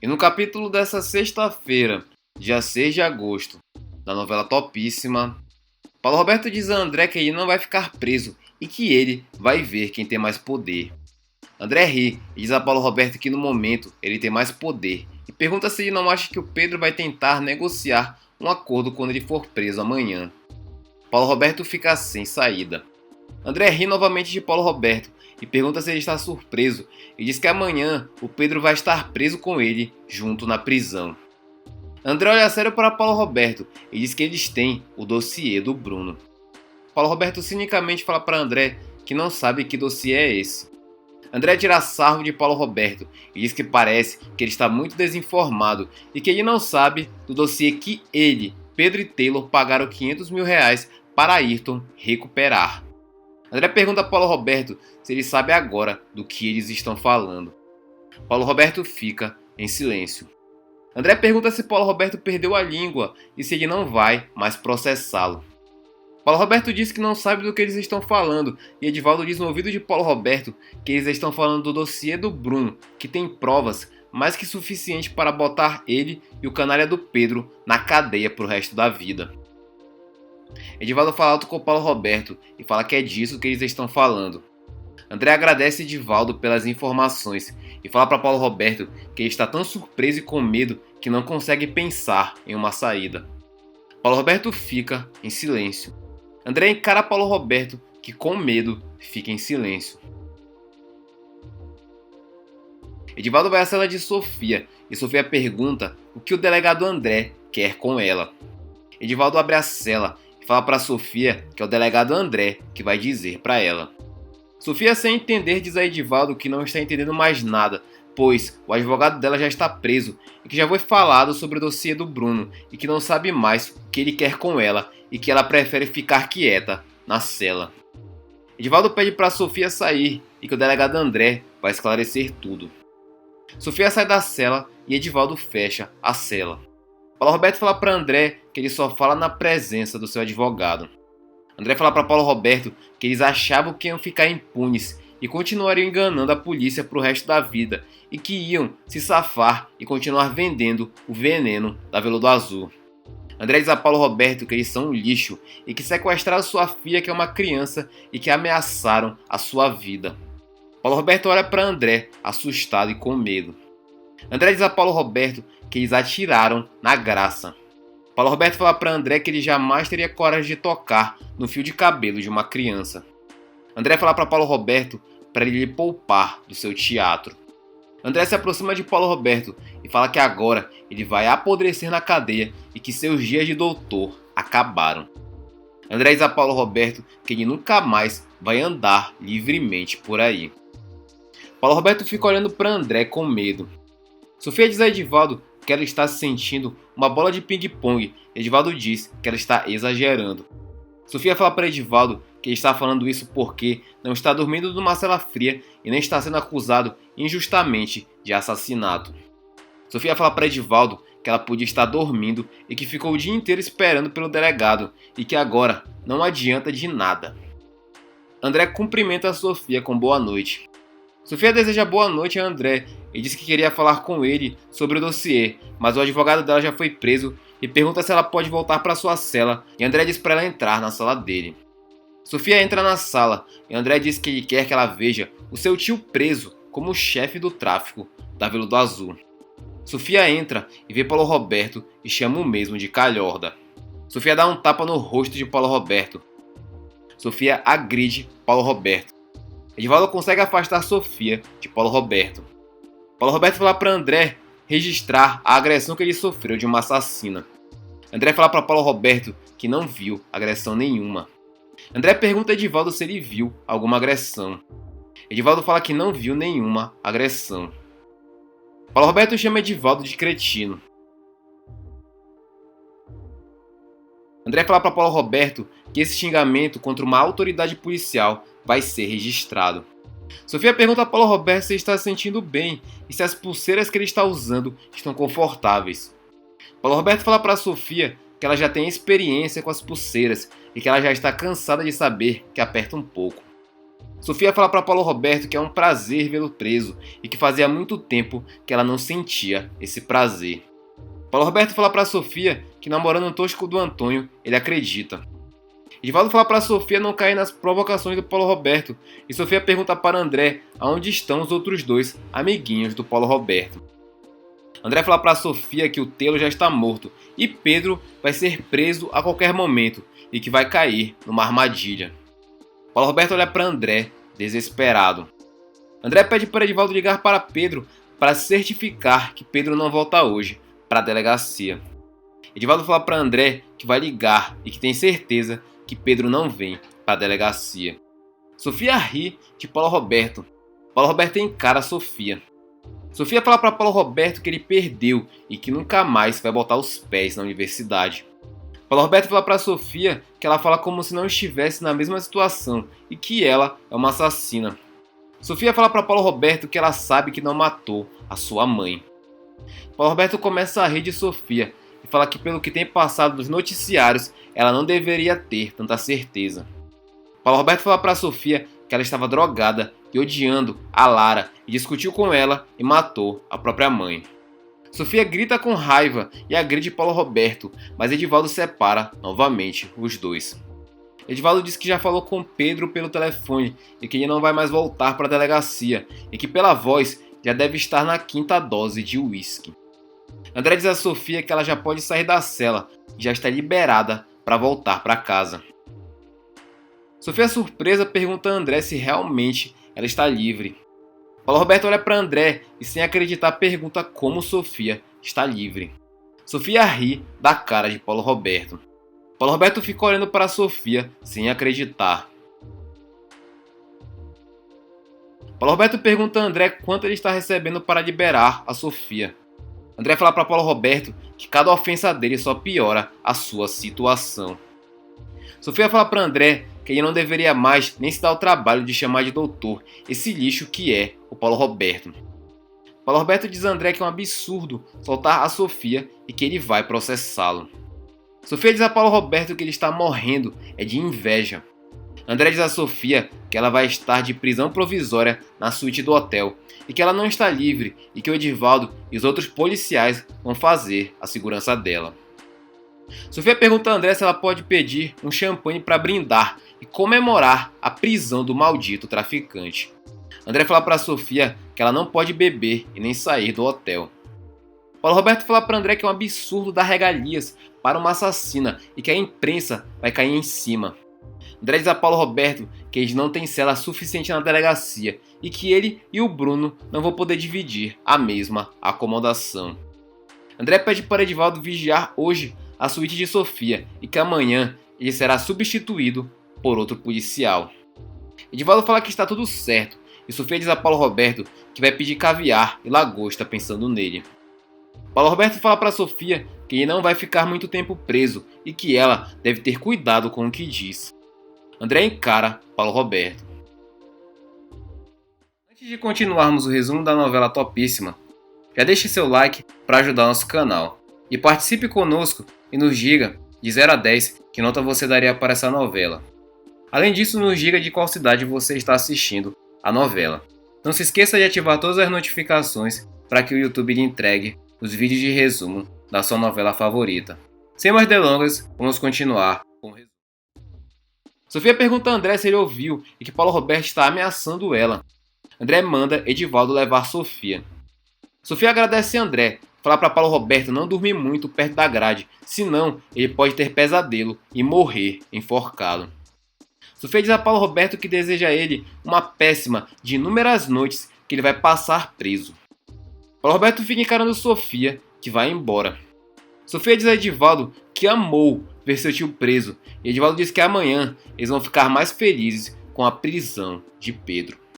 E no capítulo dessa sexta-feira, dia 6 de agosto, da novela Topíssima, Paulo Roberto diz a André que ele não vai ficar preso e que ele vai ver quem tem mais poder. André ri e diz a Paulo Roberto que no momento ele tem mais poder e pergunta se ele não acha que o Pedro vai tentar negociar um acordo quando ele for preso amanhã. Paulo Roberto fica sem saída. André ri novamente de Paulo Roberto e pergunta se ele está surpreso e diz que amanhã o Pedro vai estar preso com ele junto na prisão. André olha sério para Paulo Roberto e diz que eles têm o dossiê do Bruno. Paulo Roberto cinicamente fala para André que não sabe que dossiê é esse. André tira sarro de Paulo Roberto e diz que parece que ele está muito desinformado e que ele não sabe do dossiê que ele, Pedro e Taylor pagaram R$500 mil para Ayrton recuperar. André pergunta a Paulo Roberto se ele sabe agora do que eles estão falando. Paulo Roberto fica em silêncio. André pergunta se Paulo Roberto perdeu a língua e se ele não vai mais processá-lo. Paulo Roberto diz que não sabe do que eles estão falando e Edivaldo diz no ouvido de Paulo Roberto que eles estão falando do dossiê do Bruno, que tem provas mais que suficientes para botar ele e o canalha do Pedro na cadeia pro resto da vida. Edivaldo fala alto com Paulo Roberto e fala que é disso que eles estão falando. André agradece Edivaldo pelas informações e fala para Paulo Roberto que ele está tão surpreso e com medo que não consegue pensar em uma saída. Paulo Roberto fica em silêncio. André encara Paulo Roberto, que com medo fica em silêncio. Edivaldo vai à cela de Sofia e Sofia pergunta o que o delegado André quer com ela. Edivaldo abre a cela e fala para Sofia que é o delegado André que vai dizer para ela. Sofia, sem entender, diz a Edivaldo que não está entendendo mais nada, pois o advogado dela já está preso e que já foi falado sobre o dossiê do Bruno e que não sabe mais o que ele quer com ela e que ela prefere ficar quieta na cela. Edivaldo pede para Sofia sair e que o delegado André vai esclarecer tudo. Sofia sai da cela e Edivaldo fecha a cela. Paulo Roberto fala para André que ele só fala na presença do seu advogado. André fala para Paulo Roberto que eles achavam que iam ficar impunes e continuariam enganando a polícia pro resto da vida e que iam se safar e continuar vendendo o veneno da Veludo Azul. André diz a Paulo Roberto que eles são um lixo e que sequestraram sua filha, que é uma criança, e que ameaçaram a sua vida. Paulo Roberto olha para André, assustado e com medo. André diz a Paulo Roberto que eles atiraram na graça. Paulo Roberto fala para André que ele jamais teria coragem de tocar no fio de cabelo de uma criança. André fala para Paulo Roberto para ele lhe poupar do seu teatro. André se aproxima de Paulo Roberto e fala que agora ele vai apodrecer na cadeia e que seus dias de doutor acabaram. André diz a Paulo Roberto que ele nunca mais vai andar livremente por aí. Paulo Roberto fica olhando para André com medo. Sofia diz a Edivaldo que ela está se sentindo uma bola de ping-pong e Edivaldo diz que ela está exagerando. Sofia fala para Edivaldo que ele está falando isso porque não está dormindo numa cela fria e nem está sendo acusado injustamente de assassinato. Sofia fala para Edivaldo que ela podia estar dormindo e que ficou o dia inteiro esperando pelo delegado e que agora não adianta de nada. André cumprimenta a Sofia com boa noite. Sofia deseja boa noite a André e diz que queria falar com ele sobre o dossiê, mas o advogado dela já foi preso e pergunta se ela pode voltar para sua cela e André diz para ela entrar na sala dele. Sofia entra na sala e André diz que ele quer que ela veja o seu tio preso como chefe do tráfico da Veludo Azul. Sofia entra e vê Paulo Roberto e chama o mesmo de calhorda. Sofia dá um tapa no rosto de Paulo Roberto. Sofia agride Paulo Roberto. Edivaldo consegue afastar Sofia de Paulo Roberto. Paulo Roberto fala para André registrar a agressão que ele sofreu de uma assassina. André fala para Paulo Roberto que não viu agressão nenhuma. André pergunta a Edivaldo se ele viu alguma agressão. Edivaldo fala que não viu nenhuma agressão. Paulo Roberto chama Edivaldo de cretino. André fala para Paulo Roberto que esse xingamento contra uma autoridade policial vai ser registrado. Sofia pergunta a Paulo Roberto se ele está se sentindo bem e se as pulseiras que ele está usando estão confortáveis. Paulo Roberto fala para Sofia que ela já tem experiência com as pulseiras e que ela já está cansada de saber que aperta um pouco. Sofia fala para Paulo Roberto que é um prazer vê-lo preso e que fazia muito tempo que ela não sentia esse prazer. Paulo Roberto fala para Sofia que namorando o tosco do Antônio, ele acredita. Edivaldo fala para Sofia não cair nas provocações do Paulo Roberto e Sofia pergunta para André aonde estão os outros dois amiguinhos do Paulo Roberto. André fala para Sofia que o Telo já está morto e Pedro vai ser preso a qualquer momento e que vai cair numa armadilha. Paulo Roberto olha para André, desesperado. André pede para Edivaldo ligar para Pedro para certificar que Pedro não volta hoje para a delegacia. Edivaldo fala para André que vai ligar e que tem certeza que Pedro não vem para a delegacia. Sofia ri de Paulo Roberto. Paulo Roberto encara Sofia. Sofia fala para Paulo Roberto que ele perdeu e que nunca mais vai botar os pés na universidade. Paulo Roberto fala para Sofia que ela fala como se não estivesse na mesma situação e que ela é uma assassina. Sofia fala para Paulo Roberto que ela sabe que não matou a sua mãe. Paulo Roberto começa a rir de Sofia e fala que pelo que tem passado nos noticiários, ela não deveria ter tanta certeza. Paulo Roberto fala para Sofia que ela estava drogada e odiando a Lara e discutiu com ela e matou a própria mãe. Sofia grita com raiva e agride Paulo Roberto, mas Edivaldo separa novamente os dois. Edivaldo diz que já falou com Pedro pelo telefone e que ele não vai mais voltar para a delegacia e que pela voz já deve estar na 5ª dose de uísque. André diz a Sofia que ela já pode sair da cela e já está liberada para voltar para casa. Sofia, surpresa, pergunta a André se realmente ela está livre. Paulo Roberto olha para André e, sem acreditar, pergunta como Sofia está livre. Sofia ri da cara de Paulo Roberto. Paulo Roberto fica olhando para Sofia sem acreditar. Paulo Roberto pergunta a André quanto ele está recebendo para liberar a Sofia. André fala para Paulo Roberto que cada ofensa dele só piora a sua situação. Sofia fala para André que ele não deveria mais nem se dar o trabalho de chamar de doutor esse lixo que é o Paulo Roberto. Paulo Roberto diz a André que é um absurdo soltar a Sofia e que ele vai processá-lo. Sofia diz a Paulo Roberto que ele está morrendo de inveja. André diz a Sofia que ela vai estar de prisão provisória na suíte do hotel e que ela não está livre e que o Edivaldo e os outros policiais vão fazer a segurança dela. Sofia pergunta a André se ela pode pedir um champanhe para brindar e comemorar a prisão do maldito traficante. André fala para Sofia que ela não pode beber e nem sair do hotel. Paulo Roberto fala para André que é um absurdo dar regalias para uma assassina e que a imprensa vai cair em cima. André diz a Paulo Roberto que eles não têm cela suficiente na delegacia e que ele e o Bruno não vão poder dividir a mesma acomodação. André pede para Edivaldo vigiar hoje a suíte de Sofia e que amanhã ele será substituído por outro policial. Edivaldo fala que está tudo certo e Sofia diz a Paulo Roberto que vai pedir caviar e lagosta pensando nele. Paulo Roberto fala para Sofia que ele não vai ficar muito tempo preso e que ela deve ter cuidado com o que diz. André encara Paulo Roberto. Antes de continuarmos o resumo da novela topíssima, já deixe seu like para ajudar nosso canal e participe conosco e nos diga de 0 a 10 que nota você daria para essa novela. Além disso, nos diga de qual cidade você está assistindo a novela. Não se esqueça de ativar todas as notificações para que o YouTube lhe entregue os vídeos de resumo da sua novela favorita. Sem mais delongas, vamos continuar com o resumo. Sofia pergunta a André se ele ouviu e que Paulo Roberto está ameaçando ela. André manda Edivaldo levar Sofia. Sofia agradece a André, fala para Paulo Roberto não dormir muito perto da grade, senão ele pode ter pesadelo e morrer enforcado. Sofia diz a Paulo Roberto que deseja a ele uma péssima de inúmeras noites que ele vai passar preso. Paulo Roberto fica encarando Sofia, que vai embora. Sofia diz a Edivaldo que amou ver seu tio preso, e Edivaldo diz que amanhã eles vão ficar mais felizes com a prisão de Pedro.